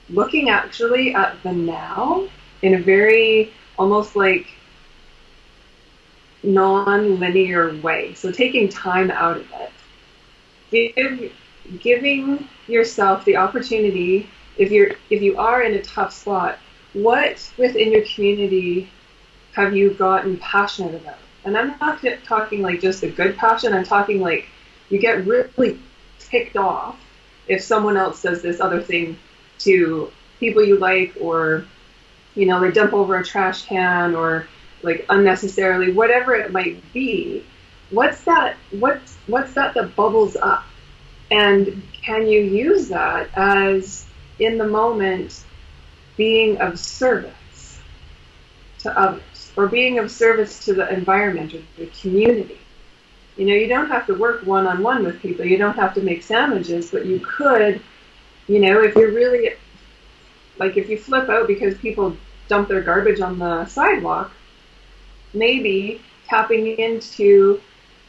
looking actually at the now in a very almost like non-linear way. So taking time out of it. Giving yourself the opportunity, if you are in a tough spot, what within your community have you gotten passionate about? And I'm not talking like just a good passion. I'm talking like you get really ticked off if someone else does this other thing to people you like, or you know, they dump over a trash can, or like unnecessarily, whatever it might be. What's that that bubbles up? And can you use that as, in the moment, being of service to others, or being of service to the environment or the community? You don't have to work one-on-one with people. You don't have to make sandwiches, but you could, if you're really, like if you flip out because people dump their garbage on the sidewalk, maybe tapping into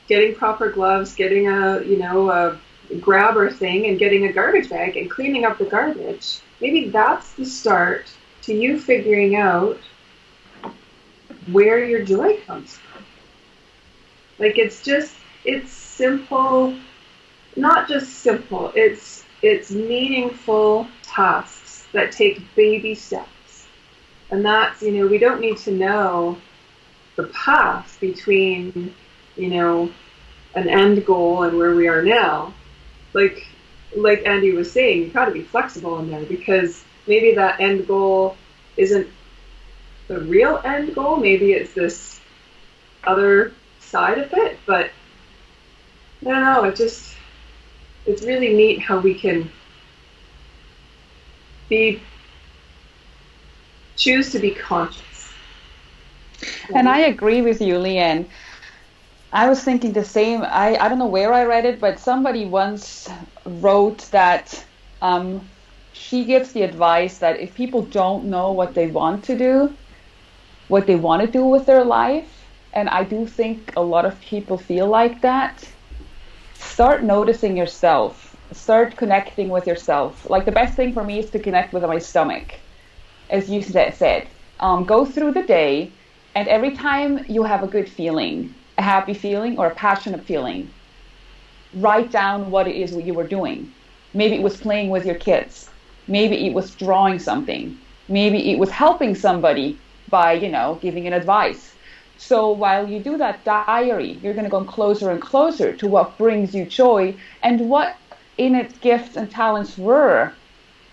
getting proper gloves, getting a grabber thing and getting a garbage bag and cleaning up the garbage. Maybe that's the start to you figuring out where your joy comes from. Like it's simple, not just simple, it's meaningful tasks that take baby steps. And that's, we don't need to know the path between, an end goal and where we are now. Like Andy was saying, you've got to be flexible in there, because maybe that end goal isn't the real end goal. Maybe it's this other side of it, but I don't know, it's really neat how we can choose to be conscious. And I agree with you, Leanne. I was thinking the same. I don't know where I read it, but somebody once wrote that she gives the advice that if people don't know what they want to do with their life, and I do think a lot of people feel like that, start noticing yourself. Start connecting with yourself. Like the best thing for me is to connect with my stomach, as you said. Go through the day, and every time you have a good feeling, a happy feeling or a passionate feeling, write down what it is you were doing. Maybe it was playing with your kids. Maybe it was drawing something. Maybe it was helping somebody by, giving an advice. So while you do that diary, you're going to go closer and closer to what brings you joy and what innate gifts and talents were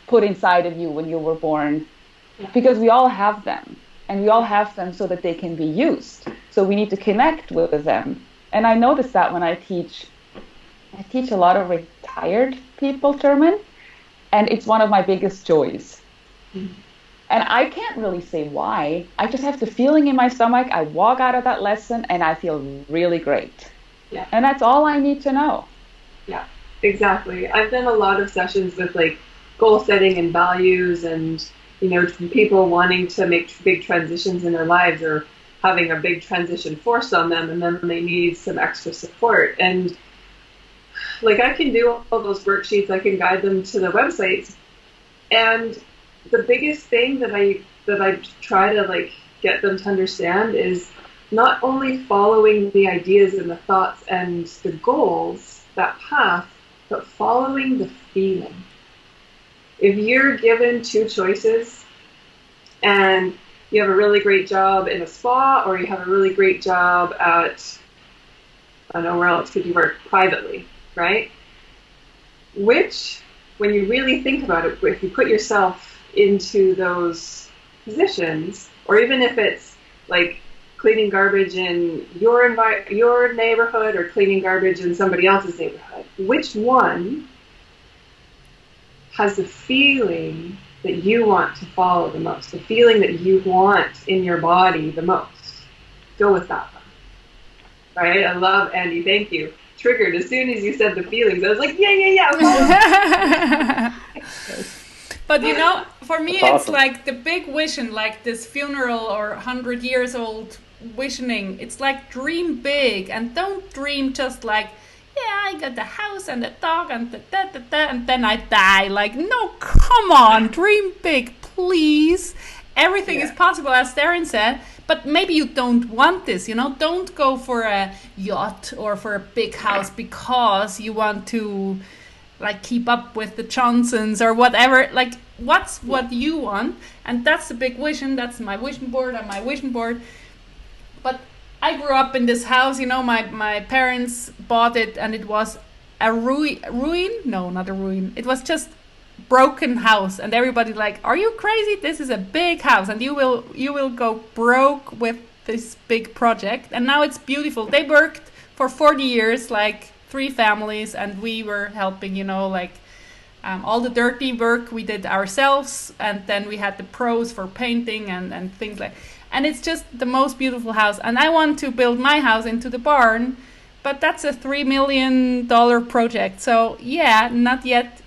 put inside of you when you were born. Because we all have them. And we all have them so that they can be used. So we need to connect with them. And I notice that when I teach a lot of retired people German, and it's one of my biggest joys. Mm-hmm. And I can't really say why. I just have the feeling in my stomach. I walk out of that lesson and I feel really great. Yeah. And that's all I need to know. Yeah, exactly. I've done a lot of sessions with like goal setting and values and people wanting to make big transitions in their lives or having a big transition forced on them, and then they need some extra support. And like I can do all those worksheets, I can guide them to the websites. And the biggest thing that I try to like get them to understand is not only following the ideas and the thoughts and the goals, that path, but following the feeling. If you're given two choices and you have a really great job in a spa or you have a really great job at, I don't know, where else could you work privately, right? Which, when you really think about it, if you put yourself into those positions, or even if it's like cleaning garbage in your neighborhood or cleaning garbage in somebody else's neighborhood, which one has the feeling that you want to follow the most, the feeling that you want in your body the most? Go with that one. Right? I love, Andy, thank you. Triggered as soon as you said the feelings. I was like, yeah. But for me, That's awesome. It's like the big vision, like this funeral or 100 years old visioning. It's like dream big and don't dream just like, yeah, I got the house and the dog and the and then I die. Like, no, come on, dream big, please. Everything is possible, as Darren said, but maybe you don't want this, Don't go for a yacht or for a big house because you want to, like, keep up with the Johnsons or whatever. Like, what's what you want? And that's the big vision. That's my vision board and my vision board. But I grew up in this house, my parents bought it and it was a ruin? No, not a ruin. It was just broken house and everybody like, are you crazy? This is a big house and you will go broke with this big project. And now it's beautiful. They worked for 40 years, like 3 families, and we were helping, all the dirty work we did ourselves, and then we had the pros for painting and things like. And it's just the most beautiful house. And I want to build my house into the barn, but that's a $3 million project. So yeah, not yet,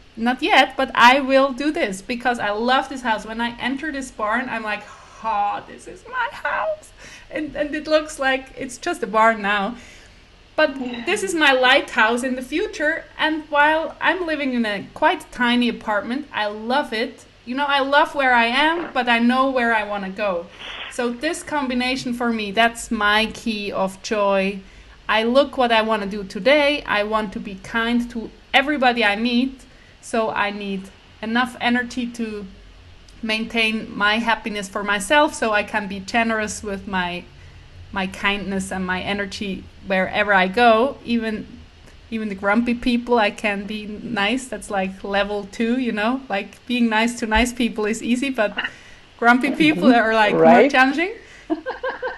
but I will do this because I love this house. When I enter this barn, I'm like, oh, this is my house. And it looks like it's just a barn now. But this is my lighthouse in the future. And while I'm living in a quite tiny apartment, I love it. You know, I love where I am, but I know where I want to go. So this combination for me, that's my key of joy. I look what I want to do today. I want to be kind to everybody I meet. So I need enough energy to maintain my happiness for myself, so I can be generous with my kindness and my energy wherever I go. Even the grumpy people, I can be nice. That's like level 2, you know, like being nice to nice people is easy, but grumpy people are like more challenging.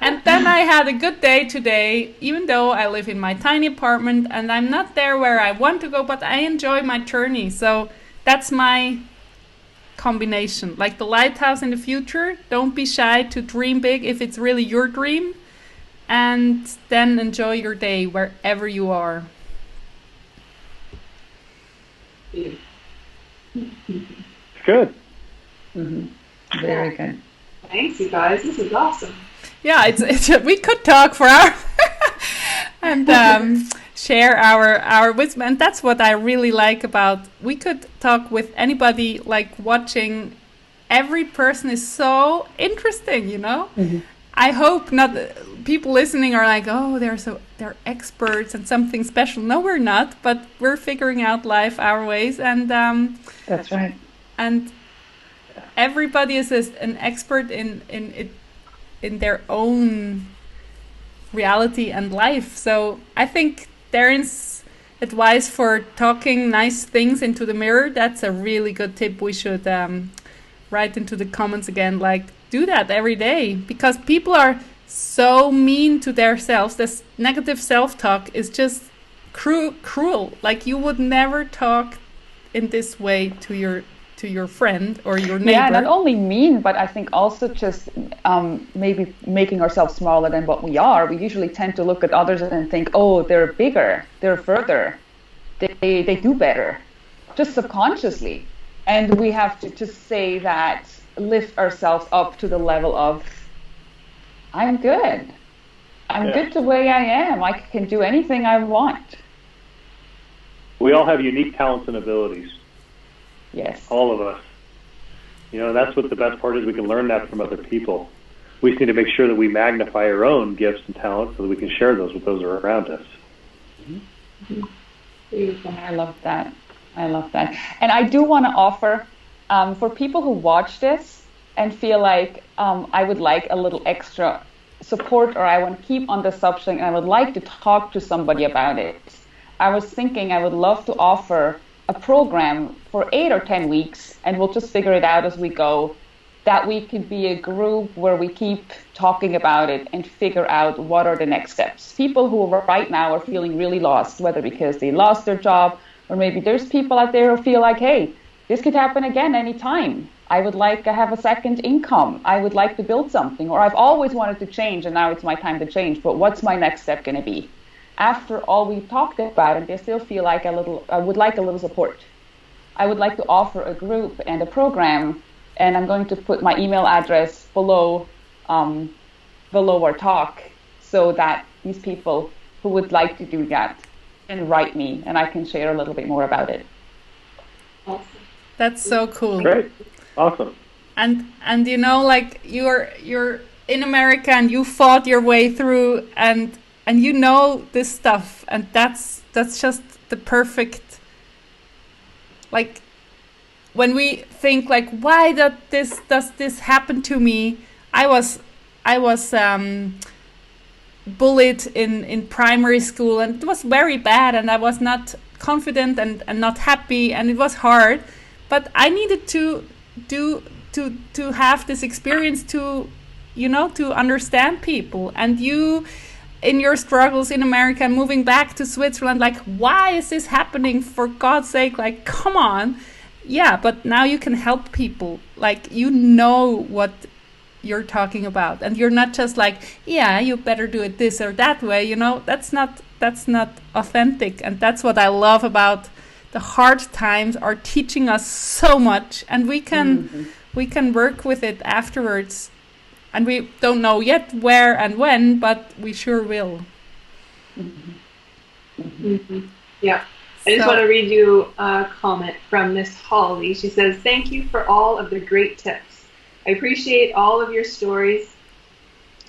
And then I had a good day today, even though I live in my tiny apartment and I'm not there where I want to go, but I enjoy my journey. So that's my combination. Like the lighthouse in the future, don't be shy to dream big if it's really your dream, and then enjoy your day wherever you are. Good. Mm-hmm. Very good. Thanks, you guys. This is awesome. Yeah, it's we could talk for hours and share our wisdom, and that's what I really like about. We could talk with anybody. Like watching, every person is so interesting, you know. Mm-hmm. I hope not people listening are like, oh, they're experts and something special. No, we're not, but we're figuring out life our ways, and that's right. And everybody is an expert in their own reality and life. So I think Darren's advice for talking nice things into the mirror, that's a really good tip. We should write into the comments again, like do that every day, because people are so mean to themselves. This negative self-talk is just cruel. Like you would never talk in this way to your friend or your neighbor. Yeah, not only mean, but I think also just maybe making ourselves smaller than what we are. We usually tend to look at others and think, oh, they're bigger, they're further, they do better, just subconsciously. And we have to just say that, lift ourselves up to the level of, I'm good. I'm good the way I am. I can do anything I want. We all have unique talents and abilities. Yes. All of us. You know, that's what the best part is. We can learn that from other people. We just need to make sure that we magnify our own gifts and talents so that we can share those with those who are around us. Mm-hmm. I love that. And I do want to offer, for people who watch this and feel like I would like a little extra support, or I want to keep on the subject and I would like to talk to somebody about it, I was thinking I would love to offer a program for 8 or 10 weeks, and we'll just figure it out as we go, that we could be a group where we keep talking about it and figure out what are the next steps. People who right now are feeling really lost, whether because they lost their job, or maybe there's people out there who feel like, hey, this could happen again anytime. I would like to have a second income. I would like to build something, or I've always wanted to change and now it's my time to change, but what's my next step going to be? After all we've talked about, and they still feel like I would like a little support. I would like to offer a group and a program, and I'm going to put my email address below our talk, so that these people who would like to do that can write me, and I can share a little bit more about it. Awesome. That's so cool. Great, awesome. And you know, like you're in America and you fought your way through, and you know this stuff, and that's just the perfect. Like when we think like, why does this happen to me? I was bullied in primary school, and it was very bad, and I was not confident and not happy, and it was hard. But I needed to have this experience to understand people. And you, in your struggles in America and moving back to Switzerland, like, why is this happening? For God's sake, like, come on. Yeah, but now you can help people. Like, you know what you're talking about. And you're not just like, yeah, you better do it this or that way. You know, that's not that's not authentic. And that's what I love about the hard times are teaching us so much, and we can work with it afterwards. And we don't know yet where and when, but we sure will. Yeah. I just want to read you a comment from Miss Holly. She says, "Thank you for all of the great tips. I appreciate all of your stories.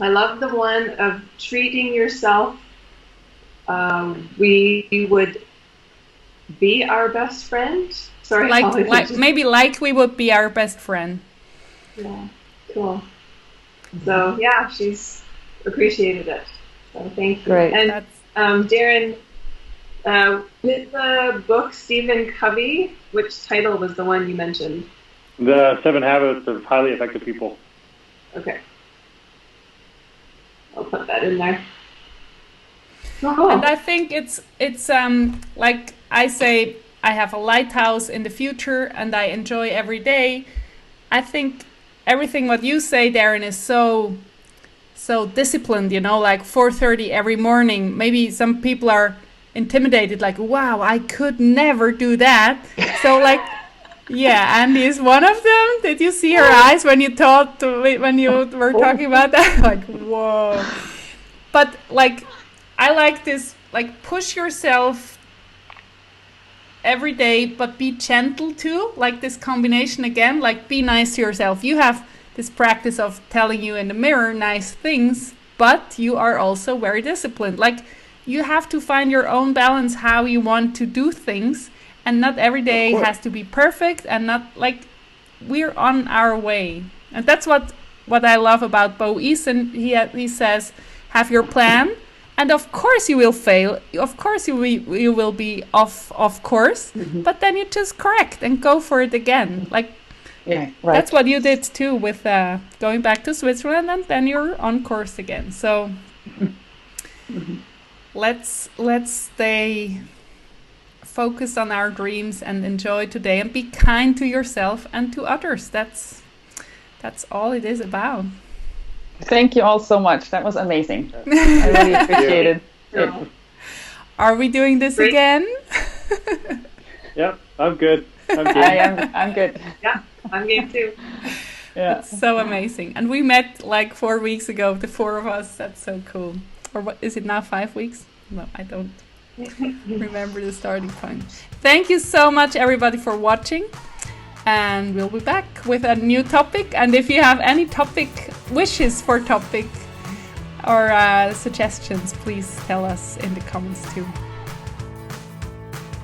I love the one of treating yourself. We would be our best friend." Sorry, maybe we would be our best friend. Yeah, cool. So yeah, she's appreciated it. So thank you. Great. And Darren, with the book Stephen Covey, which title was the one you mentioned? The 7 Habits of Highly Effective People. Okay. I'll put that in there. Oh. And I think it's like I say, I have a lighthouse in the future and I enjoy every day. I think everything what you say, Darren, is so disciplined, like 4:30 every morning. Maybe some people are intimidated, like, wow, I could never do that. So like, yeah, Andy is one of them. Did you see her eyes when you were talking about that? Like, whoa. But like, I like this, like, push yourself every day, but be gentle too. Like this combination again, like be nice to yourself. You have this practice of telling you in the mirror nice things, but you are also very disciplined. Like you have to find your own balance, how you want to do things, and not every day has to be perfect, and not like we're on our way. And that's what I love about Bo Eason. He says, have your plan. And of course you will fail. Of course you will be off course. But then you just correct and go for it again. Like that's what you did too with going back to Switzerland, and then you're on course again. So let's stay focused on our dreams and enjoy today, and be kind to yourself and to others. That's all it is about. Thank you all so much. That was amazing. I really appreciated it. Are we doing this again? Yep, I'm good. I'm good. Yeah, I'm game too. Yeah. It's so amazing. And we met like 4 weeks ago, the 4 of us. That's so cool. Or what is it now, 5 weeks? No, I don't remember the starting point. Thank you so much, everybody, for watching. And we'll be back with a new topic. And if you have any wishes for topic or suggestions, please tell us in the comments too.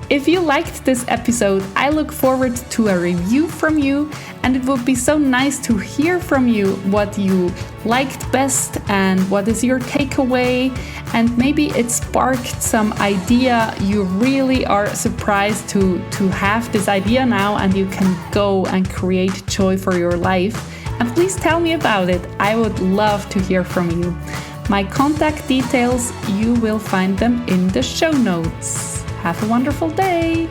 If you liked this episode, I look forward to a review from you, and it would be so nice to hear from you what you liked best and what is your takeaway, and maybe it sparked some idea. You really are surprised to have this idea now, and you can go and create joy for your life. And please tell me about it. I would love to hear from you. My contact details, you will find them in the show notes. Have a wonderful day!